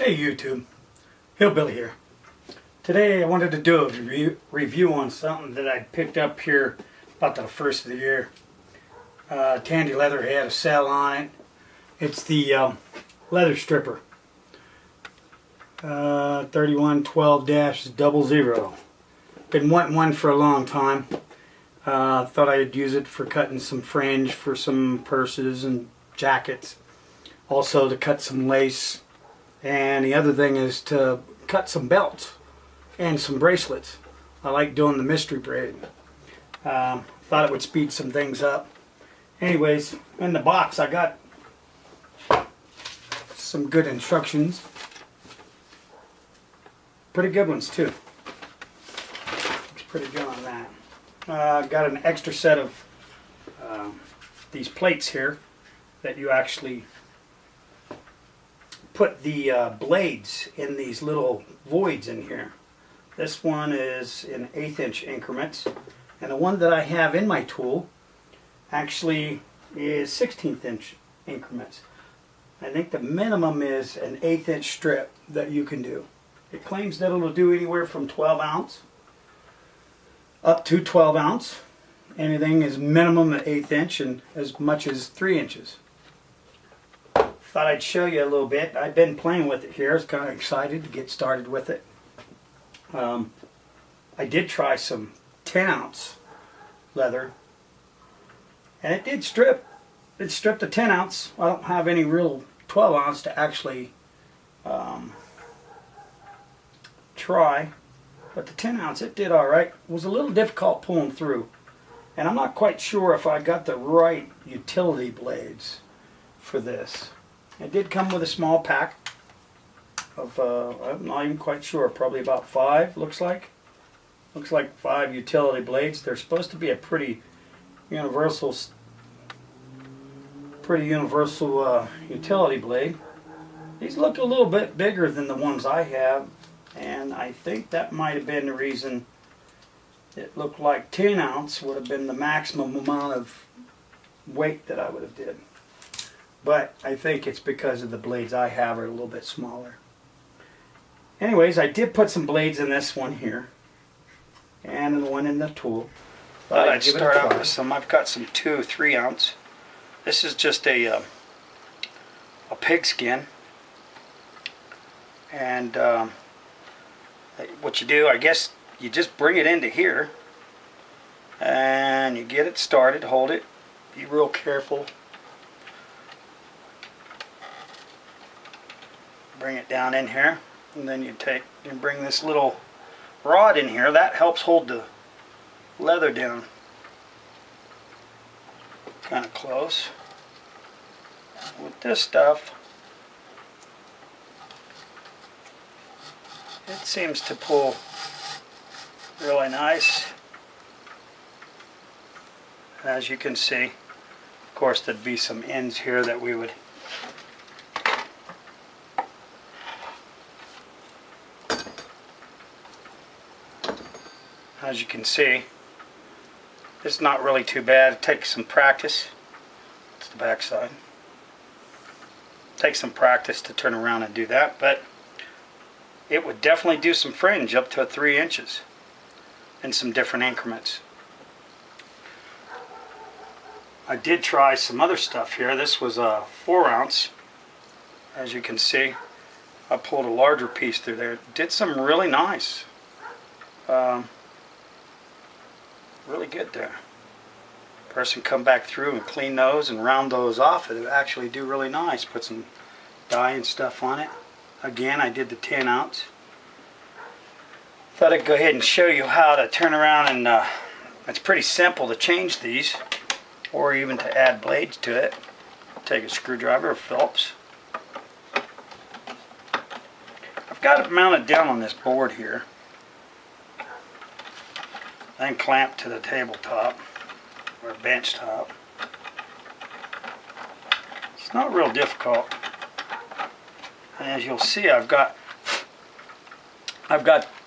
Hey YouTube, HillBilly here. Today I wanted to do a review on something that I picked up here about the first of the year. Tandy Leather had a sale on it. It's the leather stripper. 3112-00. Been wanting one for a long time. Thought I'd use it for cutting some fringe for some purses and jackets. Also to cut some lace. And the other thing is to cut some belts and some bracelets. I like doing the mystery braid. Thought it would speed some things up. Anyways, in the box I got some good instructions. Pretty good ones too. Looks pretty good on that. Got an extra set of these plates here that you actually put the blades in these little voids in here. This one is in 1/8 inch increments, and the one that I have in my tool actually is 1/16 inch increments. I think the minimum is an 1/8 inch strip that you can do. It claims that it'll do anywhere from 12 ounce up to 12 ounce. Anything is minimum at 1/8 inch and as much as 3 inches. Thought I'd show you a little bit. I've been playing with it here. I was kind of excited to get started with it. I did try some 10 ounce leather, and it did strip. It stripped a 10 ounce. I don't have any real 12 ounce to actually try, but the 10 ounce, it did alright. It was a little difficult pulling through, and I'm not quite sure if I got the right utility blades for this. It did come with a small pack of, I'm not even quite sure, probably about 5, looks like 5 utility blades. They're supposed to be a pretty universal utility blade. These look a little bit bigger than the ones I have, and I think that might have been the reason it looked like 10 ounce would have been the maximum amount of weight that I would have did. But I think it's because of the blades I have are a little bit smaller. Anyways, I did put some blades in this one here, and the one in the tool. Thought I'd start out with some. I've got some 2-3 ounce. This is just a pigskin, and what you do, I guess, you just bring it into here, and you get it started. Hold it. Be real careful. Bring it down in here, and then you bring this little rod in here. That helps hold the leather down kind of close. With this stuff, it seems to pull really nice. And as you can see, of course, there'd be some ends here that we would as you can see, it's not really too bad. It takes some practice. It's the back side. It takes some practice to turn around and do that, but it would definitely do some fringe up to 3 inches in some different increments. I did try some other stuff here. This was a 4 ounce. As you can see, I pulled a larger piece through there. It did some really nice. Really good there. Person come back through and clean those and round those off. It would actually do really nice. Put some dye and stuff on it. Again, I did the 10 ounce. Thought I'd go ahead and show you how to turn around, and it's pretty simple to change these, or even to add blades to it. Take a screwdriver or Phillips. I've got it mounted down on this board here, then clamped to the tabletop or bench top. It's not real difficult, and as you'll see, I've got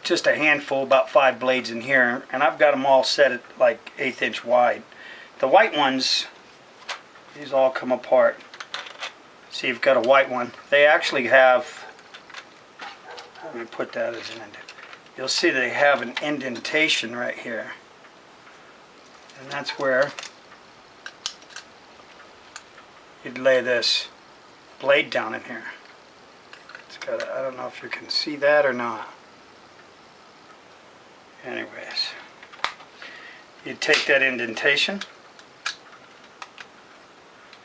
just a handful, about 5 blades in here, and I've got them all set at like 1/8 inch wide. The white ones, these all come apart. See, you've got a white one. They actually have Let me put that as an end. You'll see they have an indentation right here. And that's where you'd lay this blade down in here. It's got I don't know if you can see that or not. Anyways, you'd take that indentation.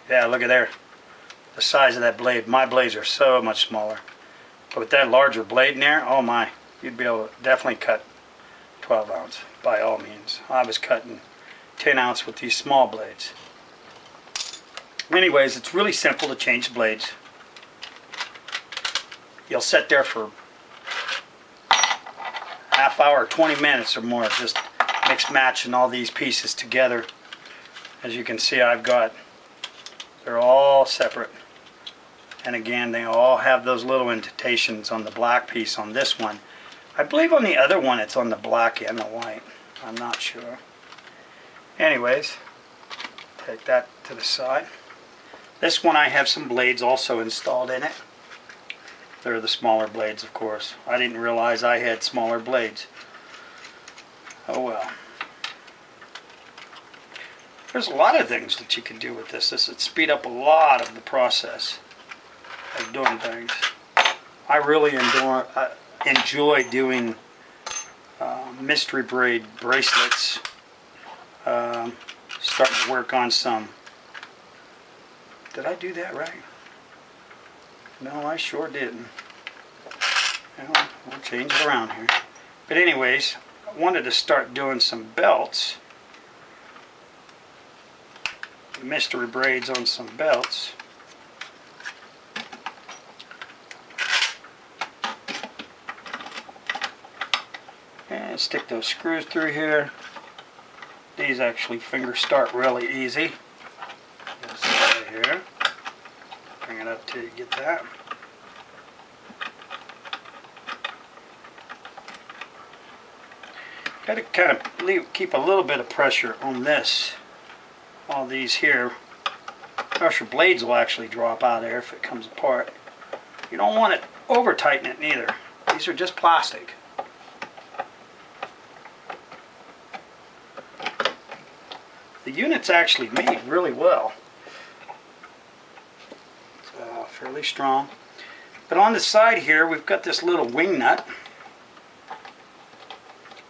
Yeah, look at there. The size of that blade. My blades are so much smaller. But with that larger blade in there, oh my, you'd be able to definitely cut 12 ounce by all means. I was cutting 10 ounce with these small blades. Anyways, it's really simple to change the blades. You'll sit there for half hour, 20 minutes or more, just mix matching all these pieces together. As you can see, they're all separate. And again, they all have those little indentations on the black piece on this one. I believe on the other one it's on the black and the white. I'm not sure. Anyways, take that to the side. This one I have some blades also installed in it. They're the smaller blades, of course. I didn't realize I had smaller blades. Oh well. There's a lot of things that you can do with this. This would speed up a lot of the process of doing things. I really enjoy doing mystery braid bracelets. Starting to work on some. Did I do that right? No, I sure didn't. Well, we'll change it around here. But anyways, I wanted to start doing some belts. Mystery braids on some belts. And stick those screws through here. These actually finger start really easy. Just right here. Bring it up till you get that. Got to kind of keep a little bit of pressure on this. All these here. Or your blades will actually drop out of there if it comes apart. You don't want it over tighten it neither. These are just plastic. The unit's actually made really well. It's fairly strong. But on the side here we've got this little wing nut.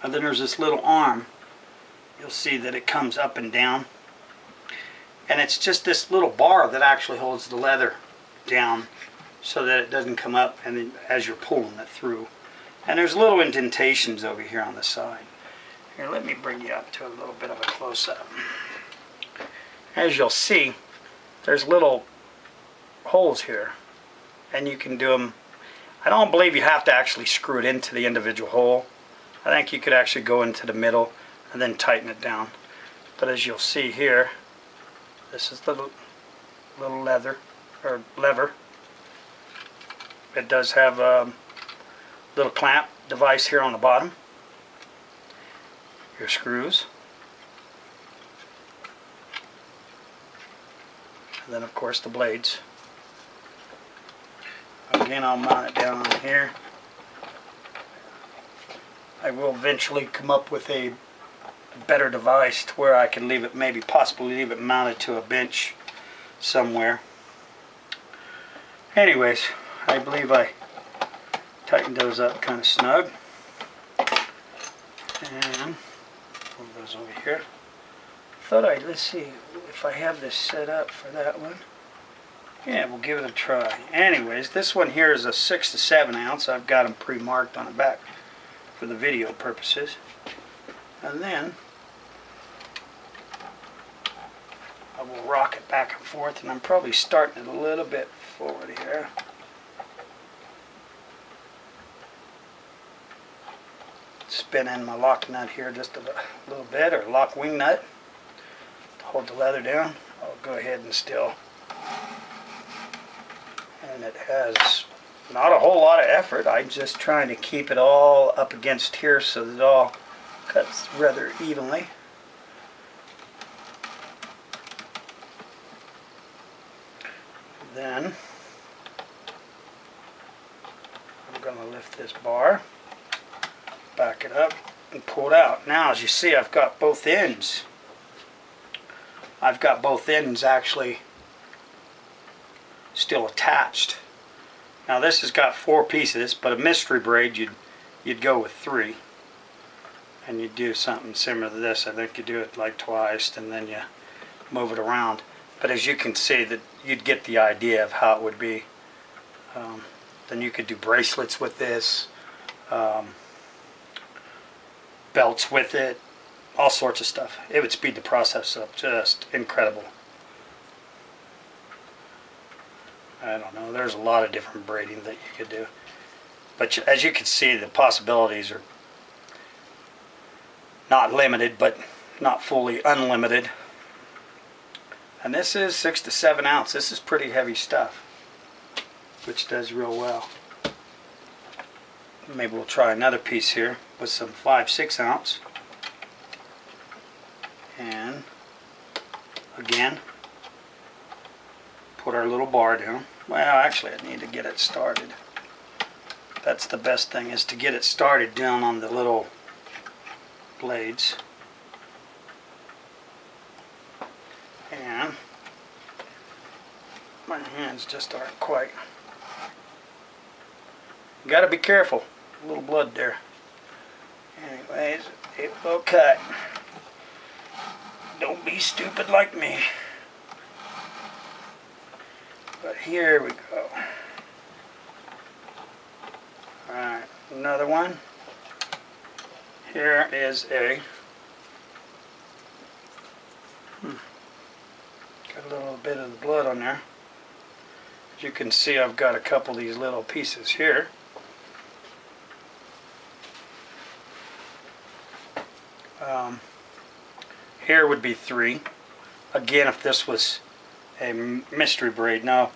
And then there's this little arm. You'll see that it comes up and down. And it's just this little bar that actually holds the leather down so that it doesn't come up and then as you're pulling it through. And there's little indentations over here on the side. Here, let me bring you up to a little bit of a close-up. As you'll see, there's little holes here. And you can do them. I don't believe you have to actually screw it into the individual hole. I think you could actually go into the middle and then tighten it down. But as you'll see here, this is the little lever. It does have a little clamp device here on the bottom. Your screws. And then of course the blades. Again, I'll mount it down on here. I will eventually come up with a better device to where I can leave it, maybe possibly leave it mounted to a bench somewhere. Anyways, I believe I tightened those up kind of snug. And move those over here. Let's see if I have this set up for that one. Yeah, we'll give it a try. Anyways, this one here is a 6 to 7 ounce. I've got them pre-marked on the back for the video purposes. And then I will rock it back and forth, and I'm probably starting it a little bit forward here. Spin in my lock nut here just a little bit, or lock wing nut to hold the leather down. I'll go ahead and still. And it has not a whole lot of effort. I'm just trying to keep it all up against here so that it all cuts rather evenly. Then I'm going to lift this bar, back it up, and pull it out. Now, as you see, I've got both ends. I've got both ends actually still attached. Now this has got 4 pieces, but a mystery braid you'd go with 3, and you'd do something similar to this. I think you do it like twice, and then you move it around. But as you can see, that you'd get the idea of how it would be. Then you could do bracelets with this, belts with it, all sorts of stuff. It would speed the process up, just incredible. I don't know, there's a lot of different braiding that you could do. But as you can see, the possibilities are not limited, but not fully unlimited. And this is 6 to 7 ounce. This is pretty heavy stuff, which does real well. Maybe we'll try another piece here with some 5/6 ounce. And again, put our little bar down. Well, actually I need to get it started. That's the best thing, is to get it started down on the little blades. And my hands just aren't quite. You gotta be careful. A little blood there. Anyways, it will cut. Don't be stupid like me. But here we go. Alright, another one. Here is a got a little bit of the blood on there. As you can see, I've got a couple of these little pieces here. Here would be 3. Again, if this was a mystery braid. Now,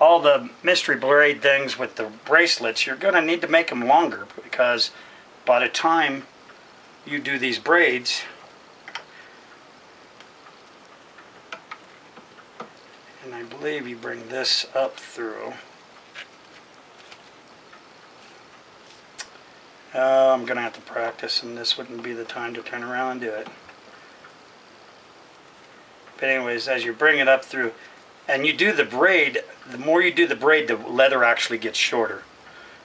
all the mystery braid things with the bracelets, you're going to need to make them longer, because by the time you do these braids, and I believe you bring this up through. I'm going to have to practice, and this wouldn't be the time to turn around and do it. But anyways, as you bring it up through, and you do the braid, the more you do the braid, the leather actually gets shorter.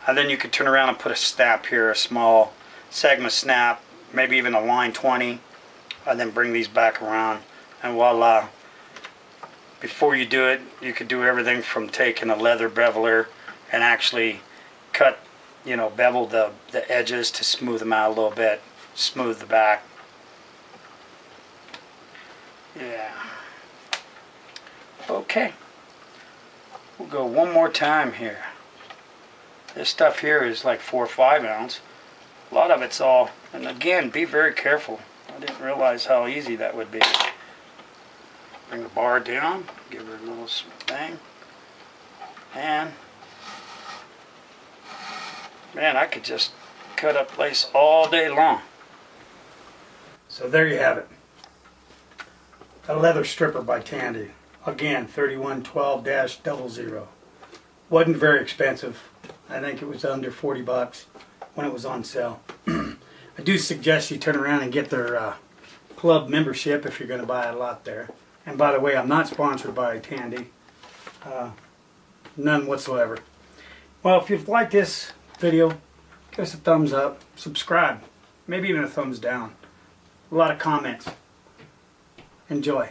And then you could turn around and put a snap here, a small segment snap, maybe even a line 20, and then bring these back around, and voila. Before you do it, you could do everything from taking a leather beveler and actually cut, you know, bevel the edges to smooth them out a little bit, smooth the back. Yeah. Okay. We'll go one more time here. This stuff here is like 4 or 5 ounce. A lot of it's all, and again, be very careful. I didn't realize how easy that would be. Bring the bar down, give her a little thing, and man, I could just cut up lace all day long. So there you have it. A leather stripper by Tandy. Again, 3112-00. Wasn't very expensive. I think it was under 40 bucks when it was on sale. I do suggest you turn around and get their club membership if you're going to buy a lot there. And by the way, I'm not sponsored by Tandy. None whatsoever. Well, if you've liked this video, give us a thumbs up, subscribe, maybe even a thumbs down. A lot of comments. Enjoy.